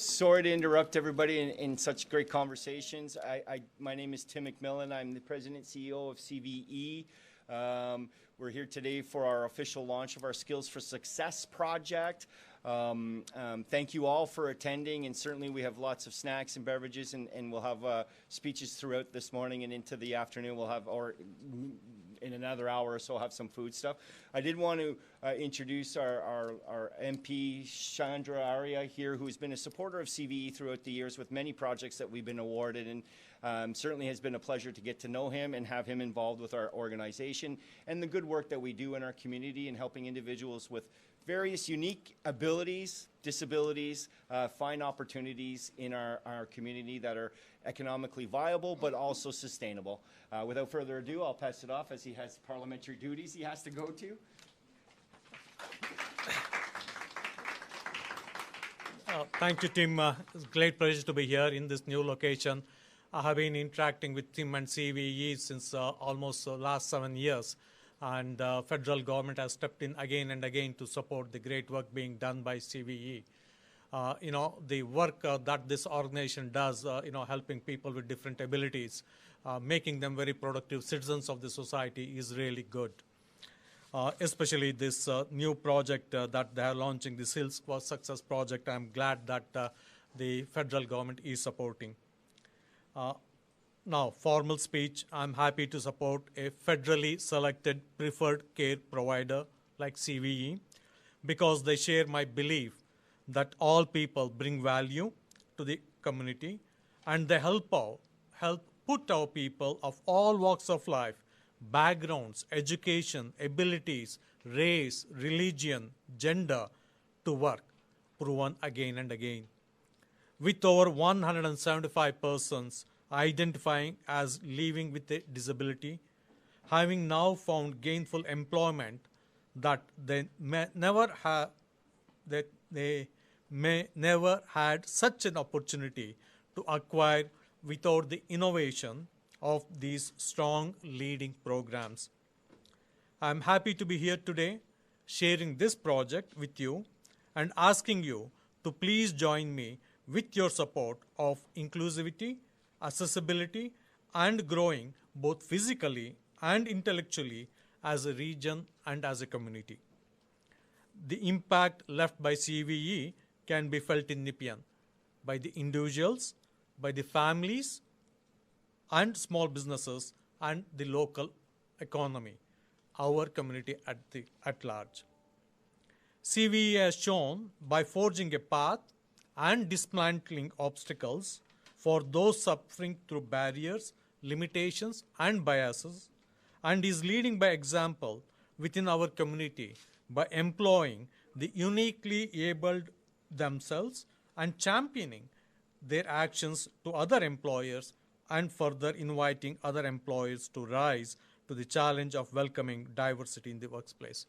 Sorry to interrupt everybody in such great conversations. My name is Tim McMillan. I'm the President CEO of CVE. We're here today for our official launch of our Skills for Success project. Thank you all for attending, and certainly we have lots of snacks and beverages, and we'll have speeches throughout this morning and into the afternoon. We'll have, or in another hour or so, have some food stuff. I did want to introduce our MP, Chandra Arya here, who has been a supporter of CVE throughout the years with many projects that we've been awarded, and certainly has been a pleasure to get to know him and have him involved with our organization and the good work that we do in our community in helping individuals with various unique abilities, disabilities, find opportunities in our community that are economically viable but also sustainable. Without further ado, I'll pass it off as he has parliamentary duties he has to go to. Thank you, Tim. It's a great pleasure to be here in this new location. I have been interacting with Tim and CVE since almost the last 7 years. And federal government has stepped in again and again to support the great work being done by CVE. The work that this organization does, helping people with different abilities, making them very productive citizens of the society is really good. Especially this new project that they are launching, the Skills for Success project, I'm glad that the federal government is supporting. Now, formal speech, I'm happy to support a federally selected preferred care provider like CVE because they share my belief that all people bring value to the community and they help put our people of all walks of life, backgrounds, education, abilities, race, religion, gender to work, proven again and again. With over 175 persons identifying as living with a disability, having now found gainful employment that they may never had such an opportunity to acquire without the innovation of these strong leading programs. I'm happy to be here today sharing this project with you and asking you to please join me with your support of inclusivity, accessibility, and growing both physically and intellectually as a region and as a community. The impact left by CVE can be felt in Nepean by the individuals, by the families, and small businesses, and the local economy, our community at large. CVE has shown by forging a path and dismantling obstacles for those suffering through barriers, limitations, and biases, and is leading by example within our community by employing the uniquely abled themselves and championing their actions to other employers and further inviting other employers to rise to the challenge of welcoming diversity in the workplace.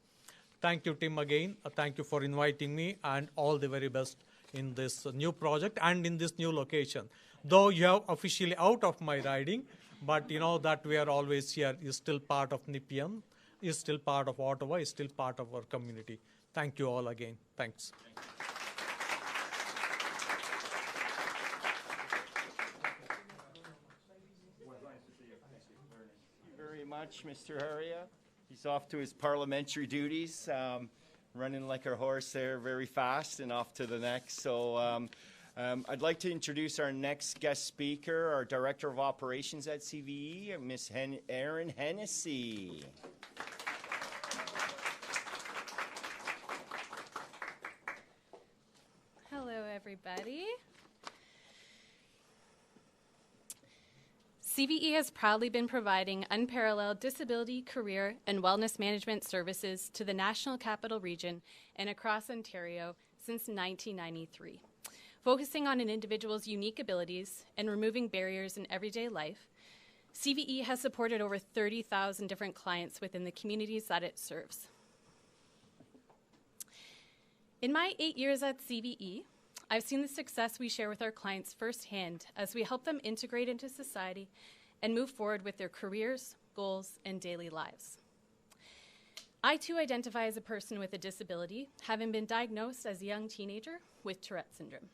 Thank you, Tim, again. Thank you for inviting me, and all the very best in this new project and in this new location. Though you are officially out of my riding, but you know that we are always here, is still part of Nepean, is still part of Ottawa, is still part of our community. Thank you all again. Thanks. Thank you very much, Mr. Haria. He's off to his parliamentary duties, running like a horse there very fast and off to the next. So I'd like to introduce our next guest speaker, our Director of Operations at CVE, Ms. Erin Hennessy. Hello, everybody. CVE has proudly been providing unparalleled disability, career, and wellness management services to the National Capital Region and across Ontario since 1993. Focusing on an individual's unique abilities and removing barriers in everyday life, CVE has supported over 30,000 different clients within the communities that it serves. In my 8 years at CVE, I've seen the success we share with our clients firsthand as we help them integrate into society and move forward with their careers, goals, and daily lives. I too identify as a person with a disability, having been diagnosed as a young teenager with Tourette syndrome.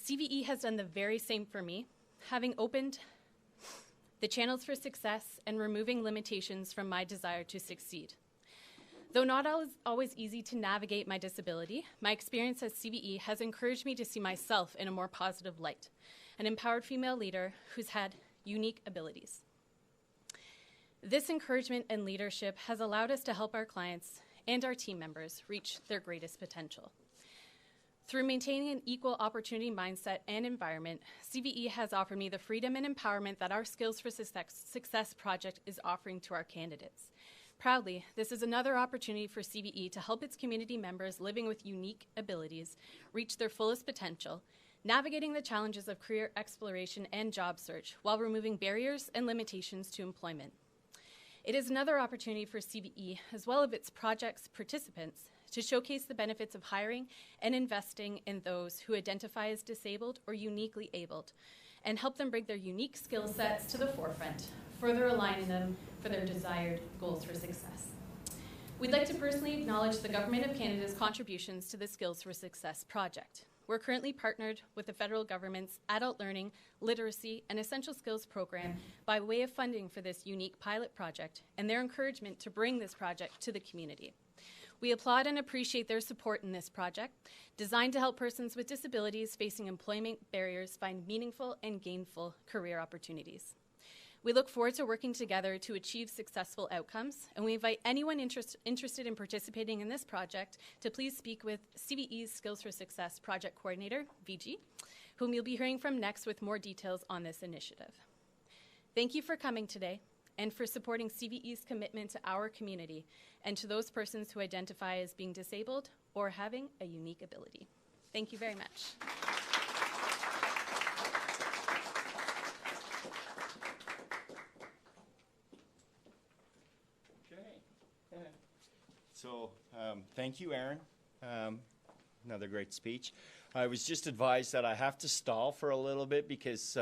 CVE has done the very same for me, having opened the channels for success and removing limitations from my desire to succeed. Though not always easy to navigate my disability, my experience as CVE has encouraged me to see myself in a more positive light, an empowered female leader who's had unique abilities. This encouragement and leadership has allowed us to help our clients and our team members reach their greatest potential. Through maintaining an equal opportunity mindset and environment, CVE has offered me the freedom and empowerment that our Skills for Success project is offering to our candidates. Proudly, this is another opportunity for CVE to help its community members living with unique abilities reach their fullest potential, navigating the challenges of career exploration and job search while removing barriers and limitations to employment. It is another opportunity for CVE, as well as its project's participants, to showcase the benefits of hiring and investing in those who identify as disabled or uniquely abled, and help them bring their unique skill sets to the forefront, further aligning them for their desired goals for success. We'd like to personally acknowledge the Government of Canada's contributions to the Skills for Success project. We're currently partnered with the federal government's Adult Learning, Literacy, and Essential Skills program by way of funding for this unique pilot project and their encouragement to bring this project to the community. We applaud and appreciate their support in this project, designed to help persons with disabilities facing employment barriers find meaningful and gainful career opportunities. We look forward to working together to achieve successful outcomes, and we invite anyone interested in participating in this project to please speak with CVE's Skills for Success Project Coordinator, VG, whom you'll be hearing from next with more details on this initiative. Thank you for coming today and for supporting CVE's commitment to our community and to those persons who identify as being disabled or having a unique ability. Thank you very much. So thank you, Aaron. Another great speech. I was just advised that I have to stall for a little bit because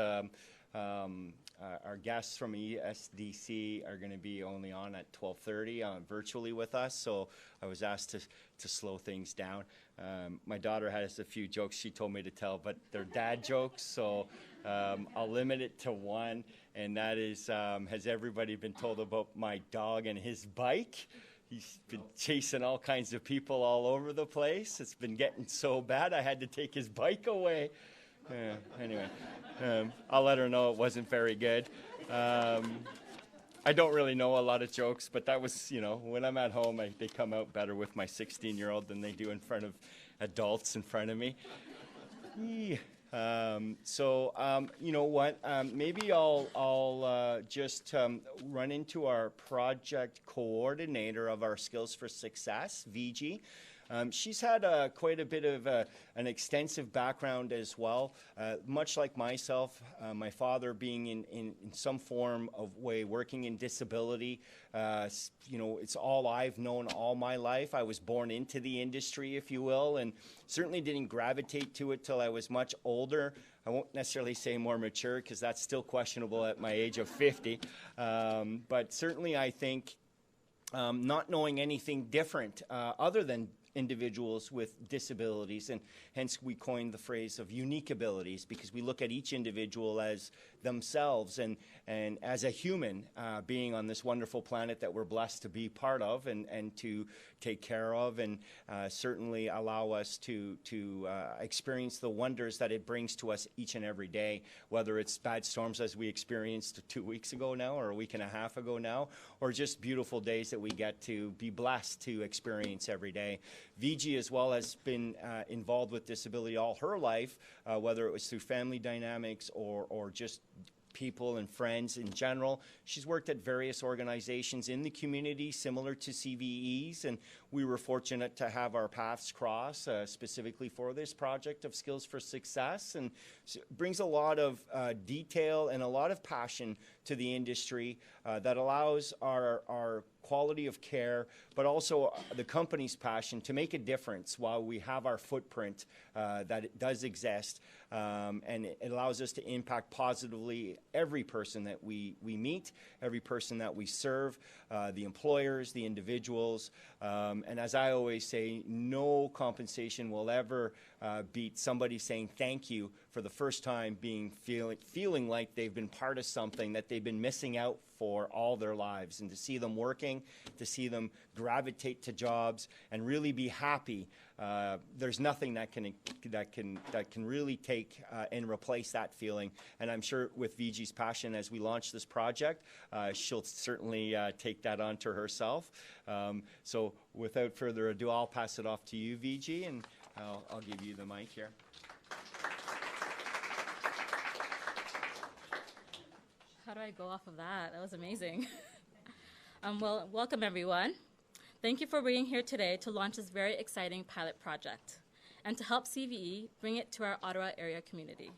our guests from ESDC are going to be only on at 12:30 virtually with us, so I was asked to slow things down. My daughter has a few jokes she told me to tell, but they're dad jokes, so I'll limit it to one, and that is, has everybody been told about my dog and his bike? He's been chasing all kinds of people all over the place. It's been getting so bad I had to take his bike away. Anyway, I'll let her know it wasn't very good. I don't really know a lot of jokes, but that was, you know, when I'm at home, they come out better with my 16-year-old than they do in front of adults in front of me. You know what? Maybe I'll just run into our project coordinator of our Skills for Success, VG. She's had quite a bit of an extensive background as well. Much like myself, my father being in some form of way working in disability, you know, it's all I've known all my life. I was born into the industry, if you will, and certainly didn't gravitate to it till I was much older. I won't necessarily say more mature because that's still questionable at my age of 50. But certainly I think not knowing anything different other than individuals with disabilities, and hence we coined the phrase of unique abilities, because we look at each individual as themselves and as a human being on this wonderful planet that we're blessed to be part of and to take care of, and certainly allow us to experience the wonders that it brings to us each and every day, whether it's bad storms as we experienced 2 weeks ago now or a week and a half ago now, or just beautiful days that we get to be blessed to experience every day. VG as well has been involved with disability all her life, whether it was through family dynamics or just people and friends in general. She's worked at various organizations in the community similar to CVE's, and we were fortunate to have our paths cross specifically for this project of Skills for Success, and brings a lot of detail and a lot of passion to the industry that allows our quality of care, but also the company's passion to make a difference while we have our footprint that it does exist, and it allows us to impact positively every person that we meet, every person that we serve, the employers, the individuals, and as I always say, no compensation will ever beat somebody saying thank you for the first time feeling like they've been part of something that they've been missing out for all their lives, and to see them working, to see them gravitate to jobs and really be happy. There's nothing that can really take and replace that feeling. And I'm sure with VG's passion as we launch this project, she'll certainly take that onto herself. So without further ado, I'll pass it off to you, VG, and I'll give you the mic here. How do I go off of that? That was amazing. Well, welcome everyone. Thank you for being here today to launch this very exciting pilot project and to help CVE bring it to our Ottawa area community.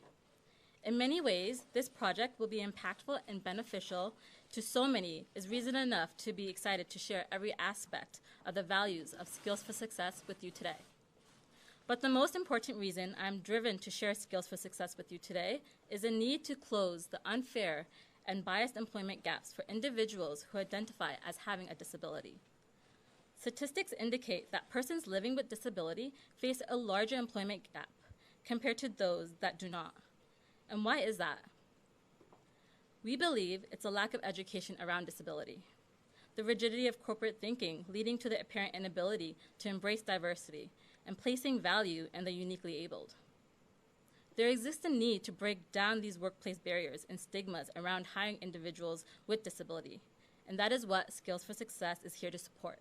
In many ways, this project will be impactful and beneficial to so many is reason enough to be excited to share every aspect of the values of Skills for Success with you today. But the most important reason I'm driven to share Skills for Success with you today is a need to close the unfair and biased employment gaps for individuals who identify as having a disability. Statistics indicate that persons living with disability face a larger employment gap compared to those that do not. And why is that? We believe it's a lack of education around disability, the rigidity of corporate thinking leading to the apparent inability to embrace diversity, and placing value in the uniquely abled. There exists a need to break down these workplace barriers and stigmas around hiring individuals with disability, and that is what Skills for Success is here to support.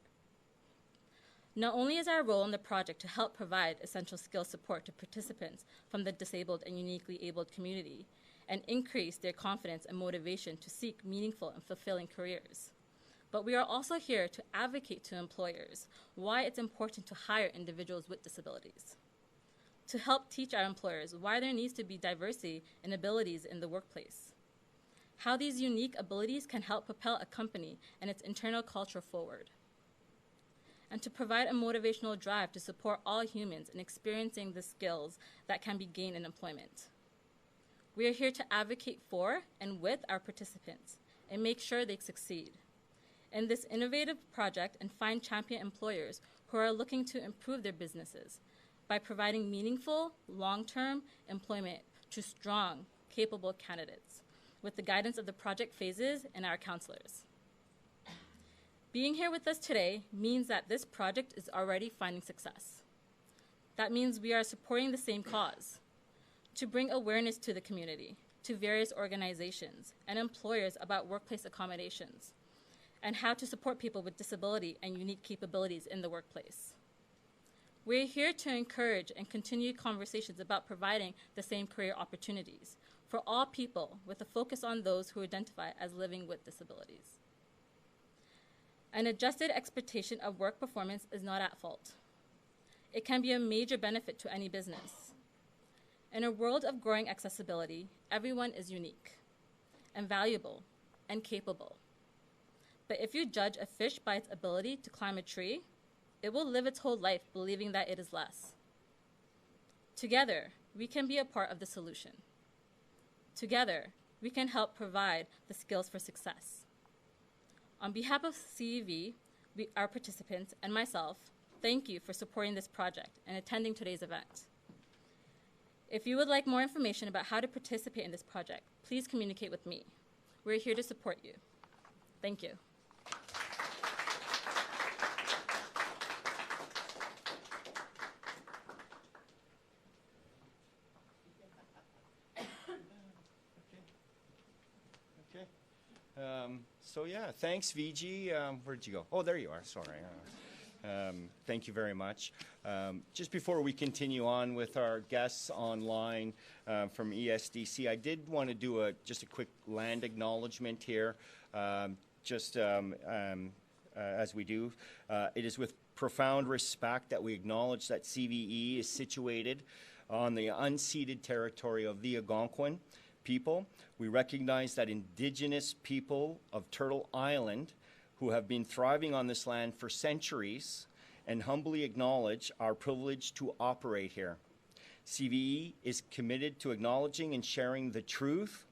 Not only is our role in the project to help provide essential skill support to participants from the disabled and uniquely abled community and increase their confidence and motivation to seek meaningful and fulfilling careers, but we are also here to advocate to employers why it's important to hire individuals with disabilities, to help teach our employers why there needs to be diversity and abilities in the workplace, how these unique abilities can help propel a company and its internal culture forward, and to provide a motivational drive to support all humans in experiencing the skills that can be gained in employment. We are here to advocate for and with our participants and make sure they succeed in this innovative project and find champion employers who are looking to improve their businesses by providing meaningful, long-term employment to strong, capable candidates with the guidance of the project phases and our counselors. Being here with us today means that this project is already finding success. That means we are supporting the same cause, to bring awareness to the community, to various organizations and employers about workplace accommodations, and how to support people with disability and unique capabilities in the workplace. We're here to encourage and continue conversations about providing the same career opportunities for all people with a focus on those who identify as living with disabilities. An adjusted expectation of work performance is not at fault. It can be a major benefit to any business. In a world of growing accessibility, everyone is unique and valuable and capable. But if you judge a fish by its ability to climb a tree, it will live its whole life believing that it is less. Together, we can be a part of the solution. Together, we can help provide the skills for success. On behalf of CEV, our participants, and myself, thank you for supporting this project and attending today's event. If you would like more information about how to participate in this project, please communicate with me. We're here to support you. Thank you. So yeah, thanks, VG. Where'd you go? Oh, there you are. Sorry. Thank you very much. Just before we continue on with our guests online from ESDC, I did want to do just a quick land acknowledgement here, as we do. It is with profound respect that we acknowledge that CVE is situated on the unceded territory of the Algonquin people. We recognize that Indigenous people of Turtle Island who have been thriving on this land for centuries and humbly acknowledge our privilege to operate here. CVE is committed to acknowledging and sharing the truth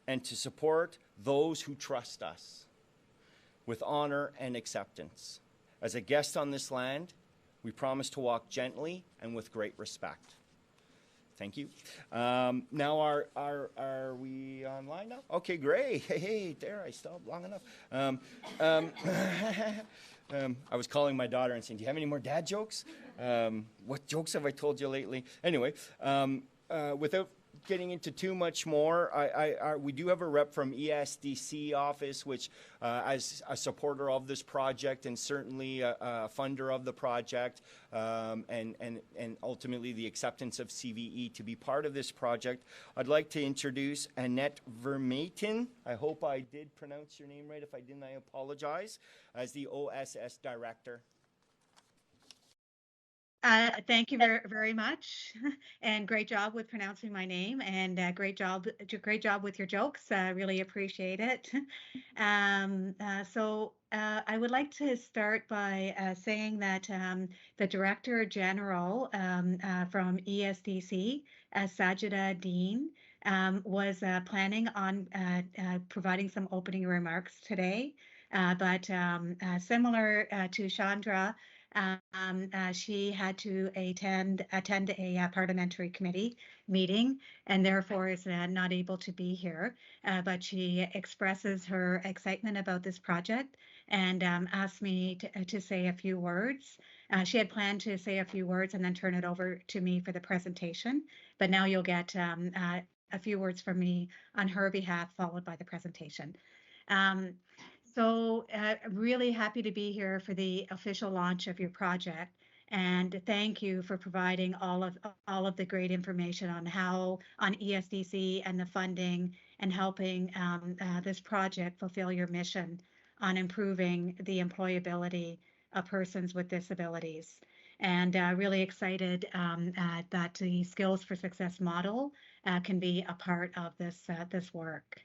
and to support those who trust us with honor and acceptance. As a guest on this land, we promise to walk gently and with great respect. Thank you. Now, are we online now? Okay, great. Hey, there, I stopped long enough. I was calling my daughter and saying, do you have any more dad jokes? What jokes have I told you lately? Anyway, without getting into too much more, we do have a rep from ESDC office, which as a supporter of this project and certainly a funder of the project, and ultimately the acceptance of CVE to be part of this project. I'd like to introduce Annette Vermaten. I hope I did pronounce your name right. If I didn't, I apologize. As the OSS Director. Thank you very, very much, and great job with pronouncing my name, and great job with your jokes. Really appreciate it. I would like to start by saying that the Director General from ESDC, Sajida Dean, was planning on providing some opening remarks today, but similar to Chandra, she had to attend a parliamentary committee meeting and therefore is not able to be here. But she expresses her excitement about this project and asked me to say a few words. She had planned to say a few words and then turn it over to me for the presentation. But now you'll get a few words from me on her behalf, followed by the presentation. Really happy to be here for the official launch of your project, and thank you for providing all of the great information on ESDC and the funding and helping this project fulfill your mission on improving the employability of persons with disabilities. And really excited that the Skills for Success model can be a part of this work.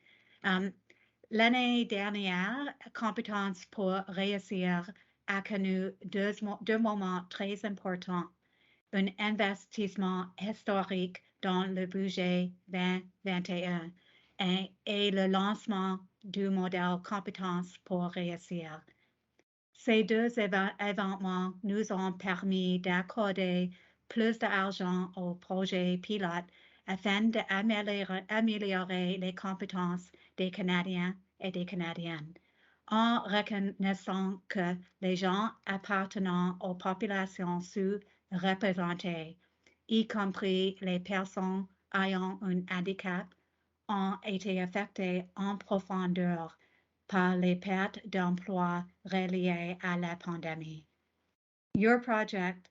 L'année dernière, Compétences pour réussir a connu deux moments très importants. Un investissement historique dans le budget 2021 et le lancement du modèle Compétences pour réussir. Ces deux événements nous ont permis d'accorder plus d'argent aux projets pilotes afin d'améliorer les compétences des Canadiens et des Canadiennes, en reconnaissant que les gens appartenant aux populations sous-représentées, y compris les personnes ayant un handicap, ont été affectés en profondeur par les pertes d'emplois reliées à la pandémie. Your project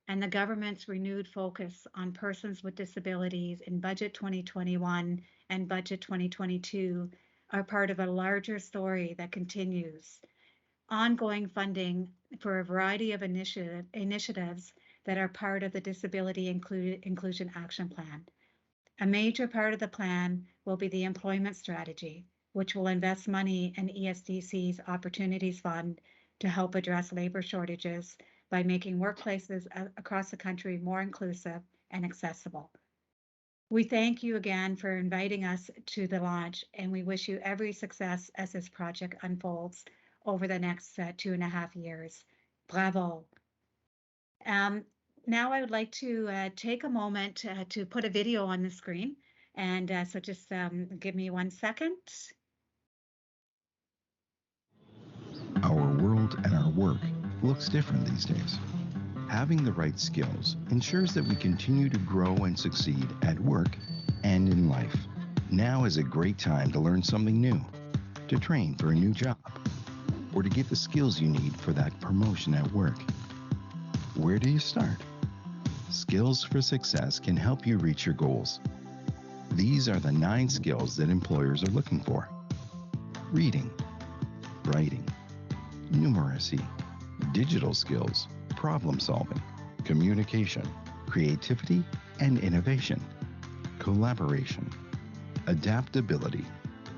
and the government's renewed focus on persons with disabilities in Budget 2021 and Budget 2022 are part of a larger story that continues. Ongoing funding for a variety of initiatives that are part of the Disability Inclusion Action Plan. A major part of the plan will be the employment strategy, which will invest money in ESDC's Opportunities Fund to help address labor shortages by making workplaces across the country more inclusive and accessible. We thank you again for inviting us to the launch, and we wish you every success as this project unfolds over the next 2.5 years. Bravo. Now I would like to take a moment to put a video on the screen, and so just give me 1 second. Our world and our work looks different these days. Having the right skills ensures that we continue to grow and succeed at work and in life. Now is a great time to learn something new, to train for a new job, or to get the skills you need for that promotion at work. Where do you start? Skills for Success can help you reach your goals. These are the 9 skills that employers are looking for: reading, writing, numeracy, digital skills, problem solving, communication, creativity and innovation, collaboration, adaptability.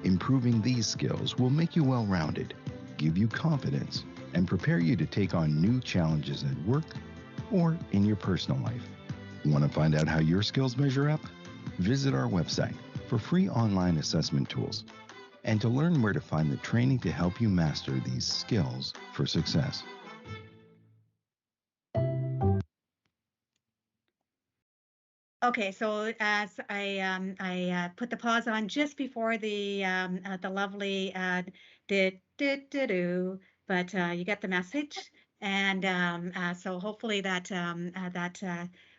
Improving these skills will make you well-rounded, give you confidence, and prepare you to take on new challenges at work or in your personal life. Want to find out how your skills measure up? Visit our website for free online assessment tools and to learn where to find the training to help you master these skills for success. Okay, so as I put the pause on just before the lovely do, but you get the message, and so hopefully that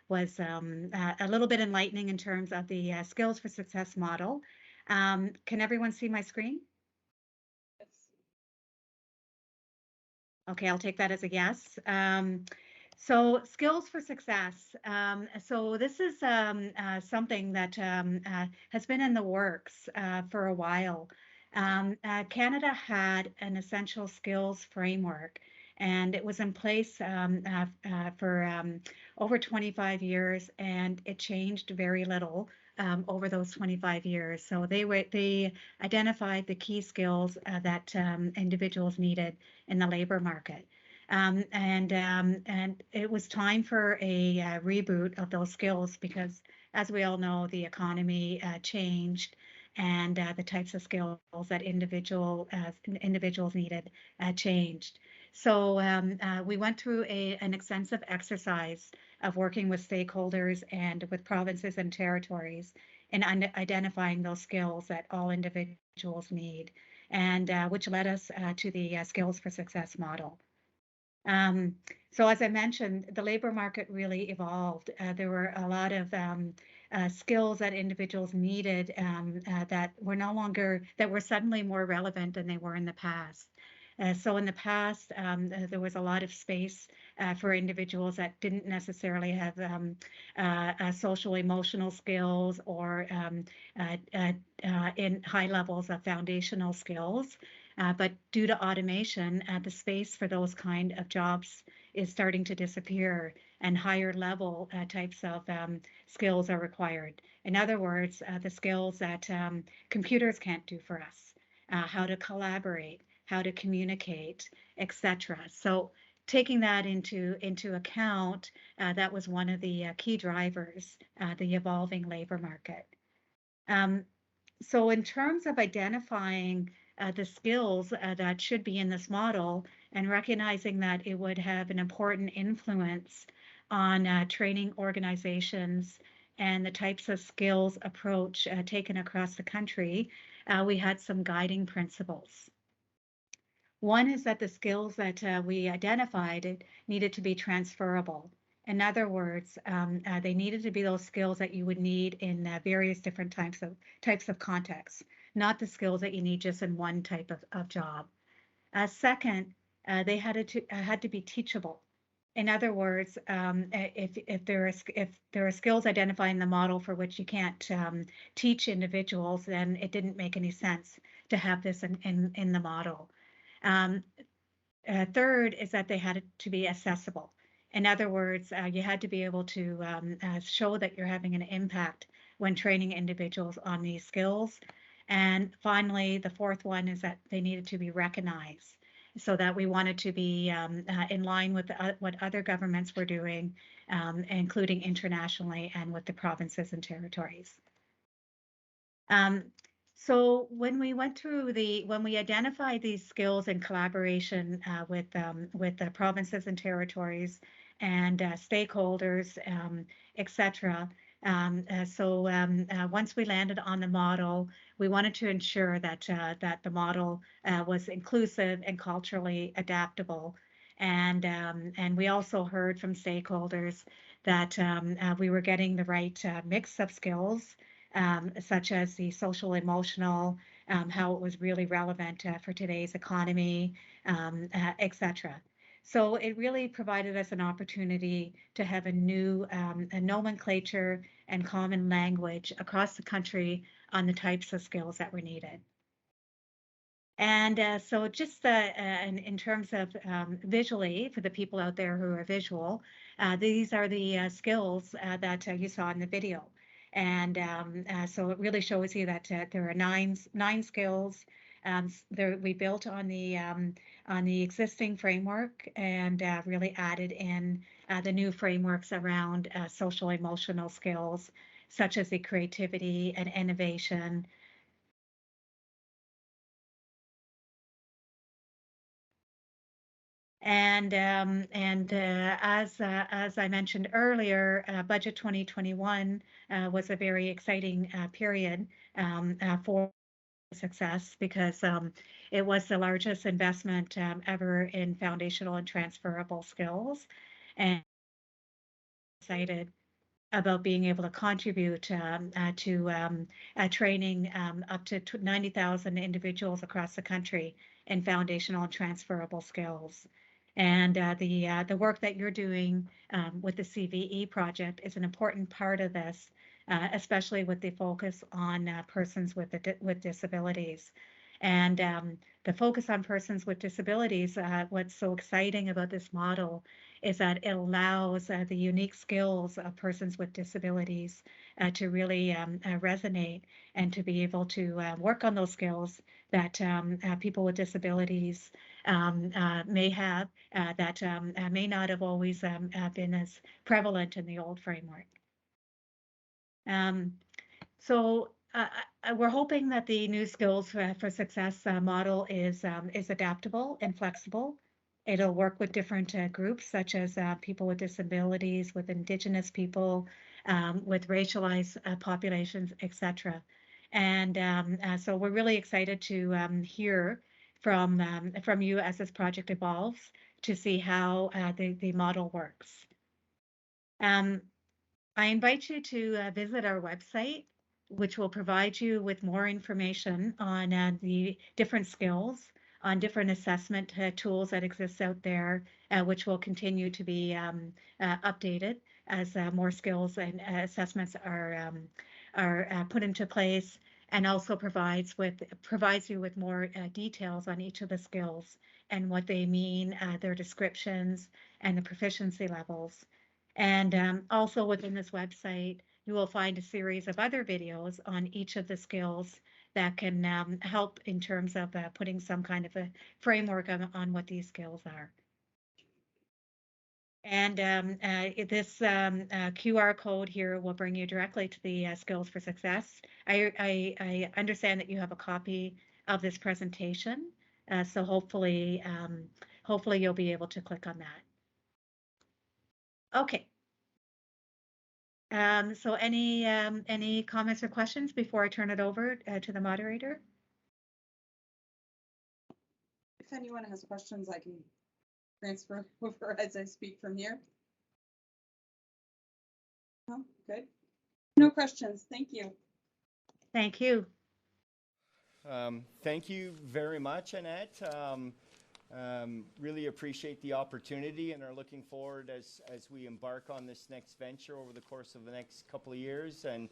was a little bit enlightening in terms of the skills for success model. Can everyone see my screen? Okay, I'll take that as a yes. So skills for success. So this is something that has been in the works for a while. Canada had an essential skills framework, and it was in place for over 25 years, and it changed very little over those 25 years. So they identified the key skills that individuals needed in the labor market. And it was time for a reboot of those skills because, as we all know, the economy changed, and the types of skills that individuals needed changed. So we went through an extensive exercise of working with stakeholders and with provinces and territories in identifying those skills that all individuals need, and which led us to the Skills for Success model. So as I mentioned, the labor market really evolved. There were a lot of skills that individuals needed that were suddenly more relevant than they were in the past. So in the past, there was a lot of space for individuals that didn't necessarily have social emotional skills or in high levels of foundational skills. But due to automation, the space for those kind of jobs is starting to disappear, and higher level types of skills are required. In other words, the skills that computers can't do for us, how to collaborate, how to communicate, etc. So taking that into account, that was one of the key drivers, the evolving labor market. So in terms of identifying the skills that should be in this model and recognizing that it would have an important influence on training organizations and the types of skills approach taken across the country, we had some guiding principles. One is that the skills that we identified needed to be transferable. In other words, they needed to be those skills that you would need in various different types of contexts, not the skills that you need just in one type of job. Second, they had to be teachable. In other words, if there are skills identified in the model for which you can't teach individuals, then it didn't make any sense to have this in the model. Third is that they had to be accessible. In other words, you had to be able to show that you're having an impact when training individuals on these skills. And finally, the fourth one is that they needed to be recognized, so that we wanted to be in line with what other governments were doing, including internationally and with the provinces and territories. So when we identified these skills in collaboration with the provinces and territories and stakeholders, etc. Once we landed on the model, we wanted to ensure that the model was inclusive and culturally adaptable, and we also heard from stakeholders that we were getting the right mix of skills, such as the social emotional, how it was really relevant for today's economy, etc. So it really provided us an opportunity to have a new a nomenclature and common language across the country on the types of skills that were needed. And so just in terms of visually, for the people out there who are visual, these are the skills that you saw in the video. And so it really shows you that there are nine skills. We built on the existing framework and really added in the new frameworks around social emotional skills, such as the creativity and innovation. As I mentioned earlier, Budget 2021 was a very exciting period for success because it was the largest investment ever in foundational and transferable skills. And excited about being able to contribute to training up to 90,000 individuals across the country in foundational and transferable skills. And the work that you're doing with the CVE project is an important part of this, especially with the focus on persons with disabilities. And the focus on persons with disabilities, what's so exciting about this model is that it allows the unique skills of persons with disabilities to really resonate and to be able to work on those skills that people with disabilities may have that may not have always been as prevalent in the old framework. So we're hoping that the new Skills for Success model is adaptable and flexible. It'll work with different groups, such as people with disabilities, with Indigenous people, with racialized populations, etc. And so we're really excited to hear from you as this project evolves to see how the model works. I invite you to visit our website, which will provide you with more information on the different skills, on different assessment tools that exist out there, which will continue to be updated as more skills and assessments are put into place, and also provides you with more details on each of the skills and what they mean, their descriptions, and the proficiency levels. And also within this website, you will find a series of other videos on each of the skills that can help in terms of putting some kind of a framework on what these skills are. And this QR code here will bring you directly to the Skills for Success. I understand that you have a copy of this presentation, so hopefully you'll be able to click on that. Okay. So any comments or questions before I turn it over to the moderator? If anyone has questions, I can transfer over as I speak from here. Oh, good. No questions. Thank you. Thank you. Thank you very much, Annette. Really appreciate the opportunity and are looking forward as we embark on this next venture over the course of the next couple of years, and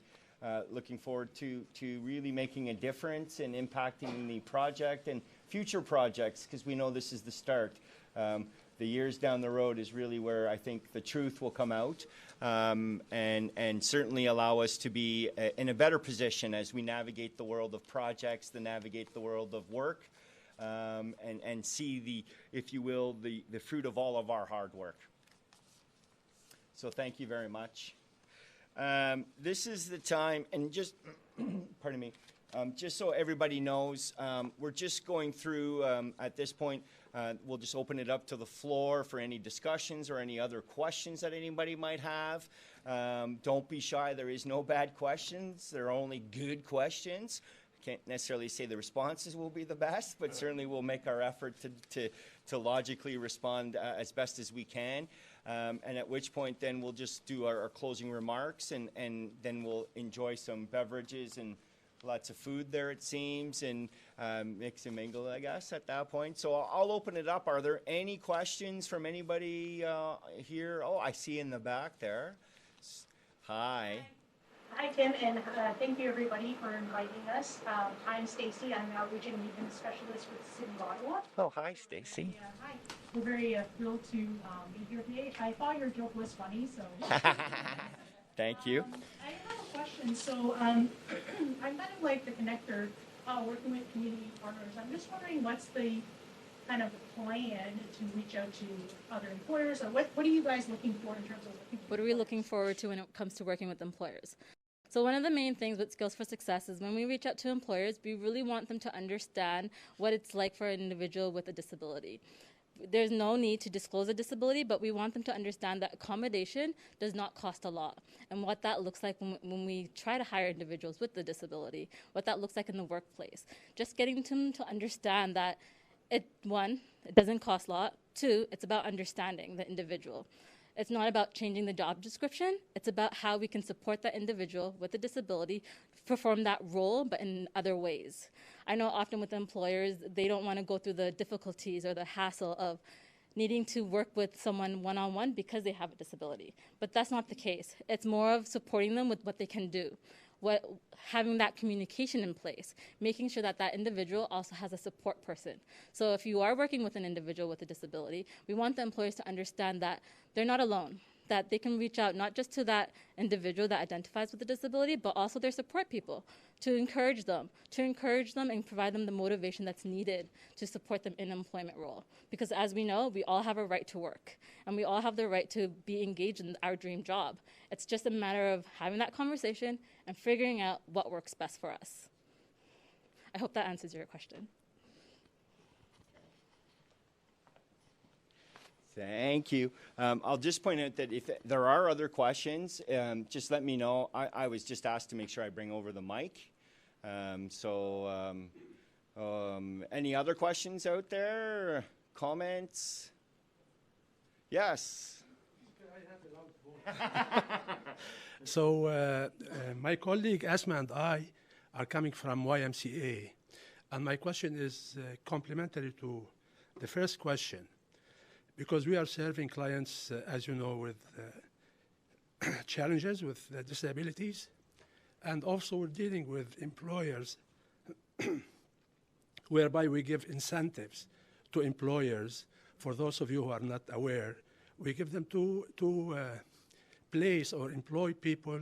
looking forward to really making a difference and impacting the project and future projects, because we know this is the start. The years down the road is really where I think the truth will come out, and certainly allow us to be in a better position as we navigate the world of projects, navigate the world of work, and see the, if you will, the fruit of all of our hard work. So thank you very much. This is the time, and just, pardon me, just so everybody knows, we're just going through, at this point, we'll just open it up to the floor for any discussions or any other questions that anybody might have. Don't be shy, there is no bad questions, there are only good questions. Can't necessarily say the responses will be the best, but certainly we'll make our effort to logically respond as best as we can. And at which point then we'll just do our closing remarks, and then we'll enjoy some beverages and lots of food there, it seems, and mix and mingle, I guess, at that point. So I'll open it up. Are there any questions from anybody here? Oh, I see in the back there. Hi. Hi, Tim, and thank you, everybody, for inviting us. I'm Stacy. I'm now Region Meeting Specialist with the City of Ottawa. Oh, hi, Stacy. Hi. We're very thrilled to be here today. I thought your joke was funny, so. Thank you. I have a question. So I'm kind of like the connector working with community partners. I'm just wondering, what's the kind of plan to reach out to other employers? Or what are you guys looking for in terms of looking for? What are we looking forward to when it comes to working with employers? So one of the main things with Skills for Success is when we reach out to employers, we really want them to understand what it's like for an individual with a disability. there's no need to disclose a disability, but we want them to understand that accommodation does not cost a lot, and what that looks like when we try to hire individuals with the disability, what that looks like in the workplace. Just getting them to understand that one, it doesn't cost a lot. Two, it's about understanding the individual. It's not about changing the job description. It's about how we can support that individual with a disability perform that role, but in other ways. I know often with employers, they don't want to go through the difficulties or the hassle of needing to work with someone one-on-one because they have a disability. But that's not the case. It's more of supporting them with what they can do. Having that communication in place, making sure that that individual also has a support person. So if you are working with an individual with a disability, we want the employers to understand that they're not alone, that they can reach out not just to that individual that identifies with a disability, but also their support people to encourage them and provide them the motivation that's needed to support them in an employment role. Because as we know, we all have a right to work, and we all have the right to be engaged in our dream job. It's just a matter of having that conversation and figuring out what works best for us. I hope that answers your question. Thank you. I'll just point out that if there are other questions, just let me know. I was just asked to make sure I bring over the mic. Any other questions out there? Comments? Yes. So my colleague Asma and I are coming from YMCA, and my question is complementary to the first question, because we are serving clients, as you know, with challenges with disabilities, and also we're dealing with employers whereby we give incentives to employers. For those of you who are not aware, we give them to place or employ people,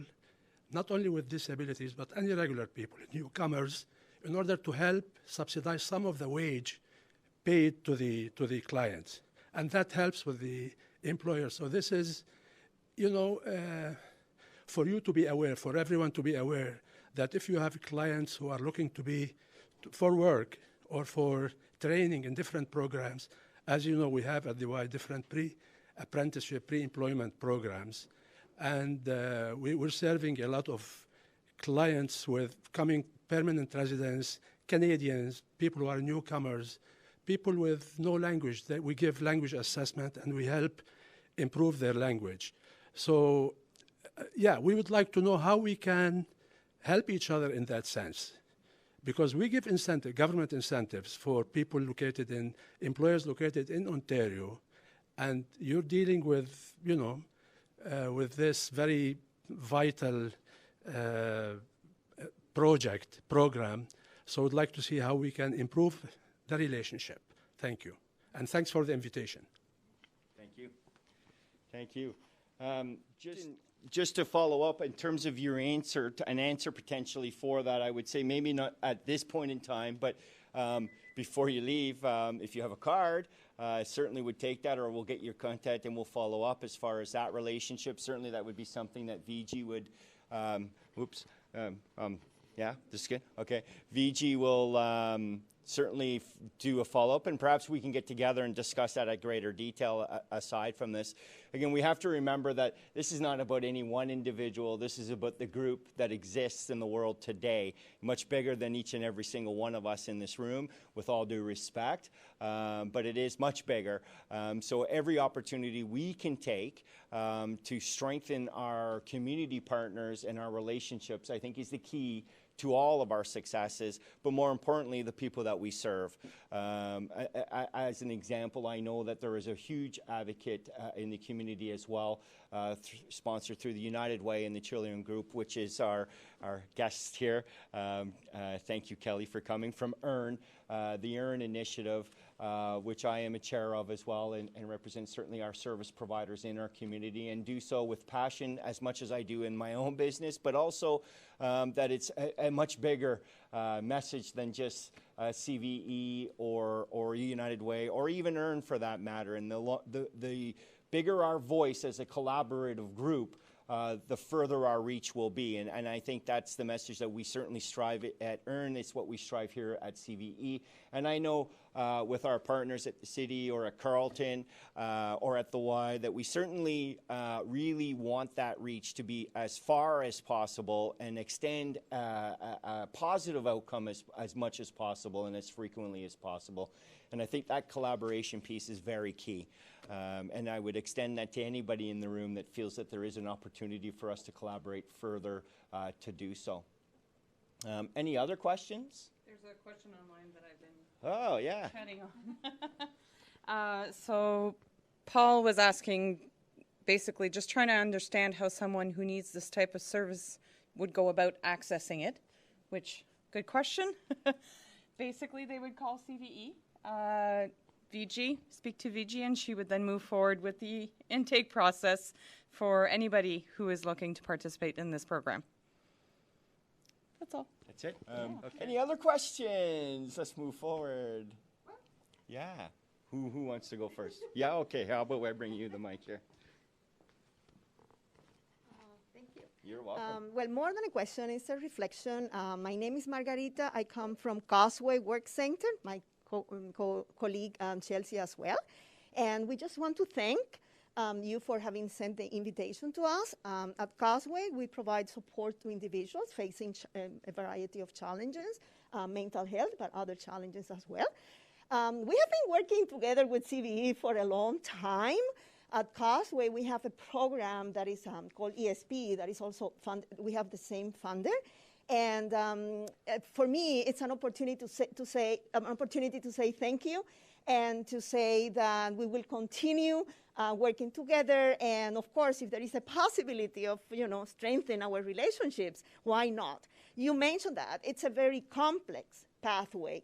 not only with disabilities, but any regular people, newcomers, in order to help subsidize some of the wage paid to the clients. And that helps with the employer. So this is, for you to be aware, for everyone to be aware, that if you have clients who are looking for work or for training in different programs, as you know, we have at the Y different pre-apprenticeship, pre-employment programs. And we're serving a lot of clients with coming permanent residents, Canadians, people who are newcomers, people with no language. That we give language assessment and we help improve their language. So, we would like to know how we can help each other in that sense. Because we give government incentives for people employers located in Ontario, and you're dealing with, with this very vital program. So I'd like to see how we can improve the relationship. Thank you. And thanks for the invitation. Thank you. Thank you. Just to follow up in terms of your answer, an answer potentially for that, I would say maybe not at this point in time, but before you leave, if you have a card, certainly would take that, or we'll get your contact and we'll follow up as far as that relationship. Certainly that would be something that VG would, yeah, this is good? Okay. VG will certainly do a follow-up, and perhaps we can get together and discuss that at greater detail aside from this. Again, we have to remember that this is not about any one individual. This is about the group that exists in the world today, much bigger than each and every single one of us in this room, with all due respect, but it is much bigger. So every opportunity we can take to strengthen our community partners and our relationships, I think, is the key to all of our successes, but more importantly, the people that we serve. As an example, I know that there is a huge advocate in the community as well, sponsored through the United Way and the Chilean Group, which is our guest here. Thank you, Kelly, for coming, from EARN, the EARN initiative, which I am a chair of as well, and represent certainly our service providers in our community, and do so with passion as much as I do in my own business, but also that it's a much bigger message than just CVE or United Way, or even EARN for that matter. And the bigger our voice as a collaborative group, the further our reach will be. And I think that's the message that we certainly strive at EARN. It's what we strive here at CVE. And I know with our partners at the city or at Carleton or at the Y that we certainly really want that reach to be as far as possible and extend a positive outcome as much as possible and as frequently as possible. And I think that collaboration piece is very key. And I would extend that to anybody in the room that feels that there is an opportunity for us to collaborate further to do so. Any other questions? There's a question online that I've been Oh, yeah. chatting on. So Paul was asking, basically just trying to understand how someone who needs this type of service would go about accessing it, which, good question. Basically, they would call CVE, VG, speak to VG, and she would then move forward with the intake process for anybody who is looking to participate in this program. That's all. That's it. Any other questions? Let's move forward. Yeah. Who wants to go first? Yeah, okay. How about I bring you the mic here? Thank you. You're welcome. Well, more than a question, it's a reflection. My name is Margarita. I come from Causeway Work Center, my colleague Chelsea as well. And we just want to thank you for having sent the invitation to us. At Causeway, we provide support to individuals facing a variety of challenges, mental health, but other challenges as well. We have been working together with CVE for a long time. At Causeway, we have a program that is called ESP that is also funded. We have the same funder. And for me, it's an opportunity to say thank you and to say that we will continue working together. And of course, if there is a possibility of, strengthening our relationships, why not? You mentioned that. It's a very complex pathway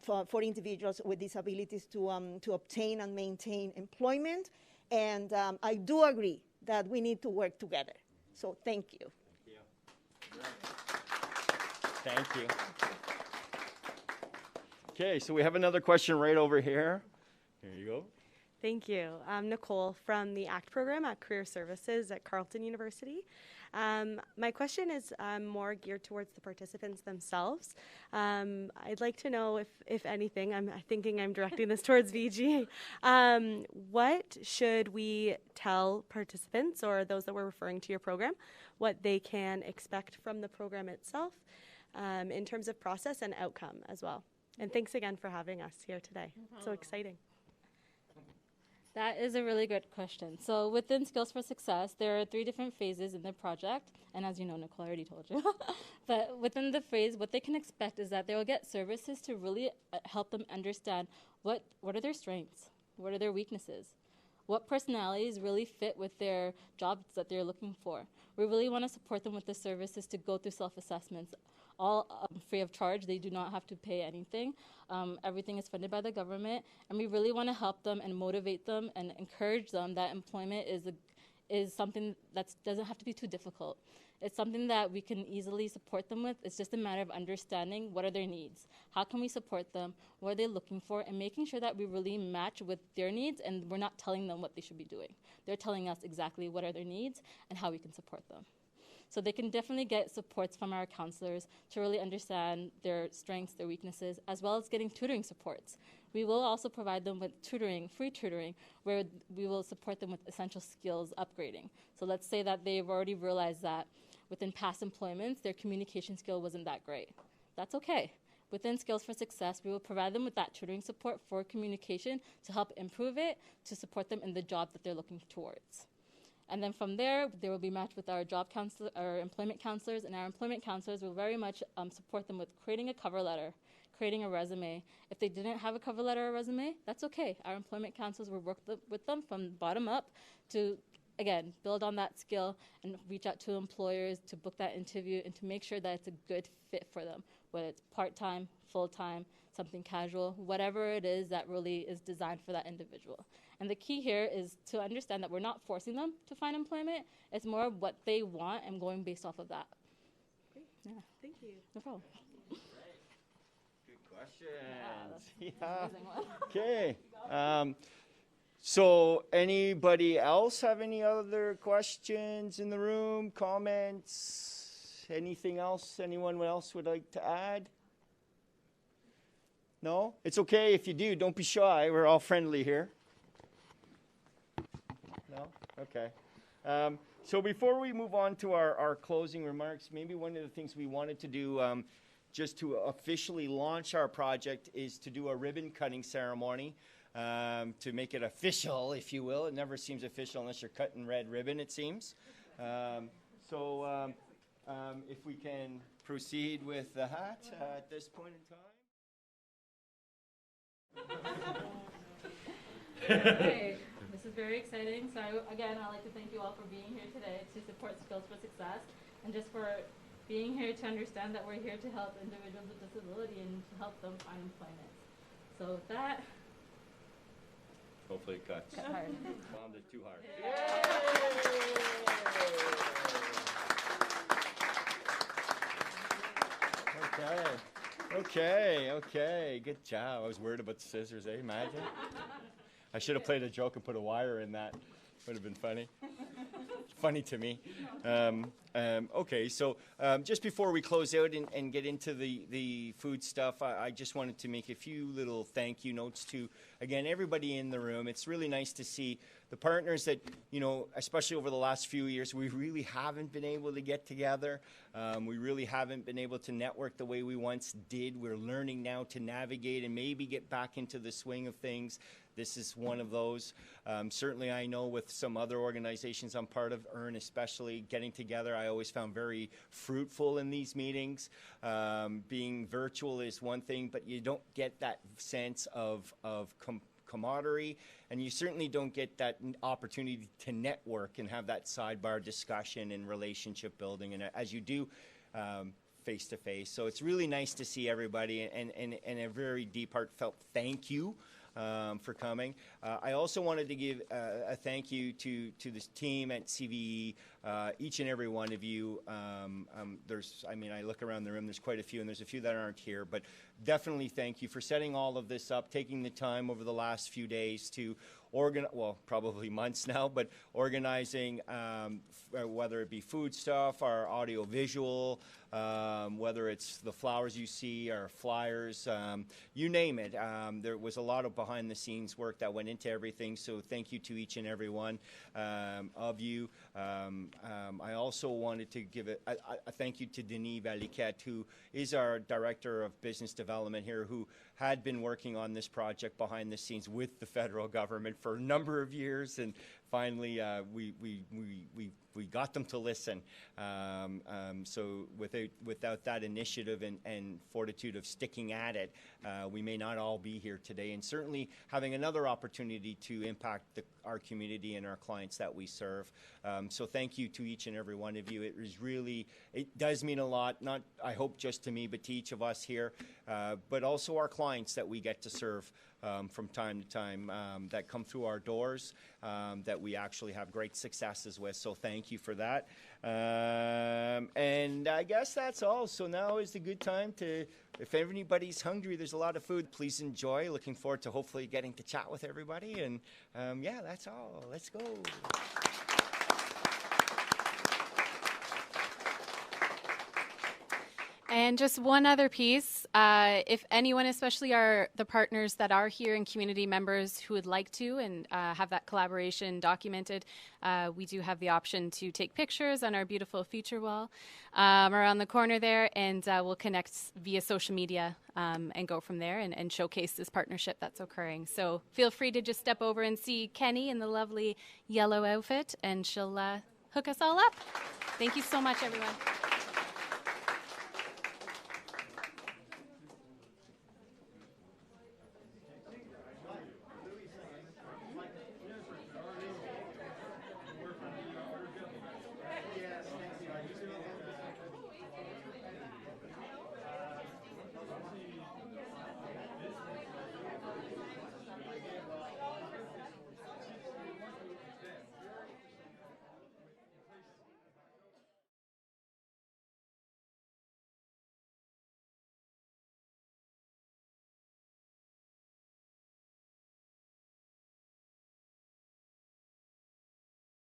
for individuals with disabilities to obtain and maintain employment. And I do agree that we need to work together. So thank you. Thank you. Okay, so we have another question right over here. Here you go. Thank you. I'm Nicole from the ACT program at Career Services at Carleton University. My question is more geared towards the participants themselves. I'd like to know if anything, I'm thinking I'm directing this towards VG. What should we tell participants or those that we're referring to your program, what they can expect from the program itself in terms of process and outcome as well? And thanks again for having us here today. So exciting. That is a really good question. So within Skills for Success, there are 3 different phases in the project. And as you know, Nicole, I already told you. But within the phase, what they can expect is that they will get services to really help them understand what are their strengths, what are their weaknesses, what personalities really fit with their jobs that they're looking for. We really want to support them with the services to go through self-assessments, all free of charge. They do not have to pay anything. Everything is funded by the government, and we really want to help them and motivate them and encourage them that employment is something that doesn't have to be too difficult. It's something that we can easily support them with. It's just a matter of understanding what are their needs, how can we support them, what are they looking for, and making sure that we really match with their needs and we're not telling them what they should be doing. They're telling us exactly what are their needs and how we can support them. So they can definitely get supports from our counselors to really understand their strengths, their weaknesses, as well as getting tutoring supports. We will also provide them with tutoring, free tutoring, where we will support them with essential skills upgrading. So let's say that they've already realized that within past employments, their communication skill wasn't that great. That's okay. Within Skills for Success, we will provide them with that tutoring support for communication to help improve it, to support them in the job that they're looking towards. And then from there, they will be matched with our job counselor, our employment counselors, and our employment counselors will very much support them with creating a cover letter, creating a resume. If they didn't have a cover letter or resume, that's okay. Our employment counselors will work with them from bottom up to, again, build on that skill and reach out to employers to book that interview and to make sure that it's a good fit for them, whether it's part-time, full-time, something casual, whatever it is that really is designed for that individual. And the key here is to understand that we're not forcing them to find employment. It's more of what they want and going based off of that. Great. Yeah. Thank you. No problem. Good questions. Yeah. Okay. So anybody else have any other questions in the room, comments, anything else anyone else would like to add? No? It's okay if you do. Don't be shy. We're all friendly here. No? Okay. So before we move on to our closing remarks, maybe one of the things we wanted to do just to officially launch our project is to do a ribbon cutting ceremony to make it official, if you will. It never seems official unless you're cutting red ribbon, it seems. If we can proceed with the hat at this point in time. Okay, this is very exciting. So again, I'd like to thank you all for being here today to support Skills for Success, and just for being here to understand that we're here to help individuals with disability and to help them find employment. So with that, Hopefully it cuts. cut hard. Bombed it too hard. Okay. Good job. I was worried about the scissors, eh? Imagine. I should have played a joke and put a wire in that. Would have been funny. Funny to me. Okay, so just before we close out and get into the food stuff, I just wanted to make a few little thank you notes to, again, everybody in the room. It's really nice to see the partners that, especially over the last few years, we really haven't been able to get together. We really haven't been able to network the way we once did. We're learning now to navigate and maybe get back into the swing of things. This is one of those. Certainly I know with some other organizations I'm part of, EARN especially, getting together I always found very fruitful in these meetings. Being virtual is one thing, but you don't get that sense of camaraderie, and you certainly don't get that opportunity to network and have that sidebar discussion and relationship building, and as you do face to face. So it's really nice to see everybody, and a very deep heartfelt thank you for coming. I also wanted to give a thank you to this team at CVE, each and every one of you. I look around the room, there's quite a few, and there's a few that aren't here, but definitely thank you for setting all of this up, taking the time over the last few days to probably months now, but organizing whether it be food stuff, our audio visual, whether it's the flowers you see, our flyers, you name it. There was a lot of behind the scenes work that went into everything, so thank you to each and every one of you. I also wanted to give a thank you to Denis Valiquette, who is our Director of Business Development here, who had been working on this project behind the scenes with the federal government for a number of years, and finally we got them to listen. So without that initiative and fortitude of sticking at it, we may not all be here today, and certainly having another opportunity to impact our community and our clients that we serve. So thank you to each and every one of you. It does mean a lot, not I hope just to me, but to each of us here, but also our clients that we get to serve from time to time, that come through our doors, that we actually have great successes with. So thank you for that. And I guess that's all. So now is the good time to, if anybody's hungry, there's a lot of food. Please enjoy. Looking forward to hopefully getting to chat with everybody. And yeah, that's all. Let's go. And just one other piece, if anyone, especially the partners that are here and community members who would like to and have that collaboration documented, we do have the option to take pictures on our beautiful feature wall around the corner there, and we'll connect via social media and go from there and showcase this partnership that's occurring. So feel free to just step over and see Kenny in the lovely yellow outfit, and she'll hook us all up. Thank you so much, everyone.